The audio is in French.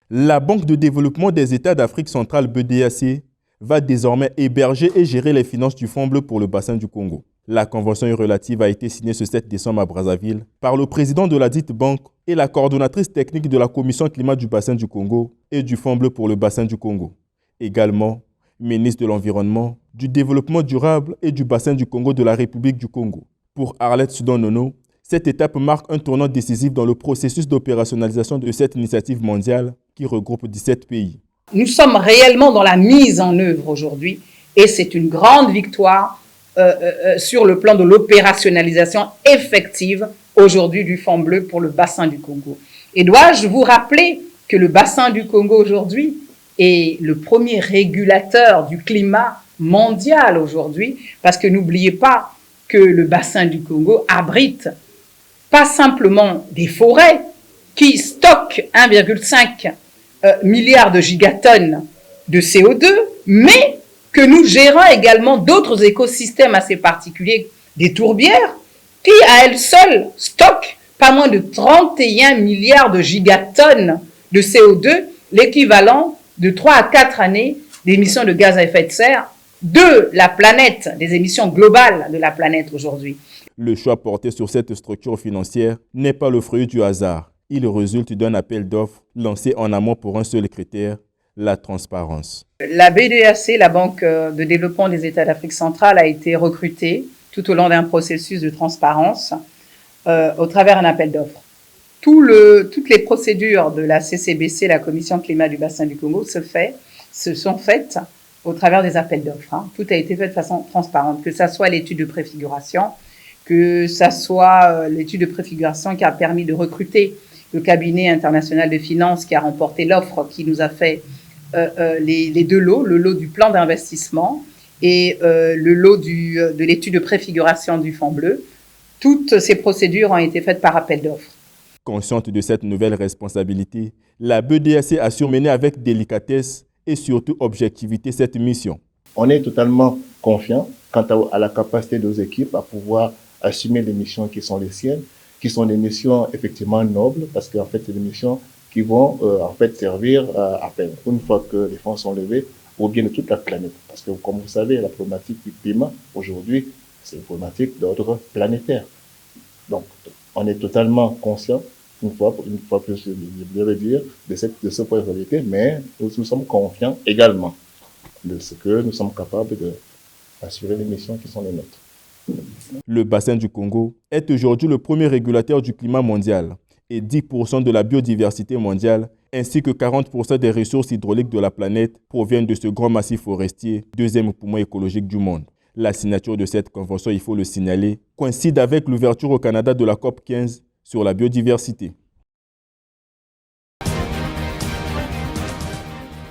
La Banque de développement des États d'Afrique centrale BEDAC va désormais héberger et gérer les finances du Fonds bleu pour le bassin du Congo. La convention relative a été signée ce 7 décembre à Brazzaville par le président de la dite banque et la coordonnatrice technique de la Commission climat du bassin du Congo et du Fonds bleu pour le bassin du Congo. Également, ministre de l'Environnement, du Développement durable et du bassin du Congo de la République du Congo. Pour Arlette Soudan-Nono, cette étape marque un tournant décisif dans le processus d'opérationnalisation de cette initiative mondiale qui regroupe 17 pays. Nous sommes réellement dans la mise en œuvre aujourd'hui et c'est une grande victoire sur le plan de l'opérationnalisation effective aujourd'hui du Fonds bleu pour le bassin du Congo. Et dois-je vous rappeler que le bassin du Congo aujourd'hui est le premier régulateur du climat mondial aujourd'hui, parce que n'oubliez pas que le bassin du Congo abrite pas simplement des forêts qui stockent 1,5 milliard de gigatonnes de CO2, mais que nous gérons également d'autres écosystèmes assez particuliers, des tourbières, qui à elles seules stockent pas moins de 31 milliards de gigatonnes de CO2, l'équivalent de 3 à 4 années d'émissions de gaz à effet de serre de la planète, des émissions globales de la planète aujourd'hui. Le choix porté sur cette structure financière n'est pas le fruit du hasard. Il résulte d'un appel d'offres lancé en amont pour un seul critère, la transparence. La BEDAC, la Banque de développement des États d'Afrique centrale, a été recrutée tout au long d'un processus de transparence au travers d'un appel d'offres. Toutes les procédures de la CCBC, la Commission climat du bassin du Congo, se sont faites au travers des appels d'offres. Tout a été fait de façon transparente, que ça soit l'étude de préfiguration, que ça soit l'étude de préfiguration qui a permis de recruter le cabinet international de finances qui a remporté l'offre qui nous a fait les deux lots, le lot du plan d'investissement et le lot de l'étude de préfiguration du Fonds bleu. Toutes ces procédures ont été faites par appel d'offres. Consciente de cette nouvelle responsabilité, la BEDAC assure mener avec délicatesse et surtout objectivité cette mission. On est totalement confiant quant à la capacité de nos équipes à pouvoir assumer les missions qui sont les siennes, qui sont des missions effectivement nobles, parce qu'en fait, c'est des missions qui vont servir à peine une fois que les fonds sont levés au bien de toute la planète. Parce que, comme vous savez, la problématique du climat, aujourd'hui, c'est une problématique d'ordre planétaire. Donc, on est totalement conscient, une fois plus, je vais dire, de cette responsabilité, mais nous sommes confiants également de ce que nous sommes capables d'assurer les missions qui sont les nôtres. Le bassin du Congo est aujourd'hui le premier régulateur du climat mondial et 10% de la biodiversité mondiale ainsi que 40% des ressources hydrauliques de la planète proviennent de ce grand massif forestier, deuxième poumon écologique du monde. La signature de cette convention, il faut le signaler, coïncide avec l'ouverture au Canada de la COP 15 sur la biodiversité.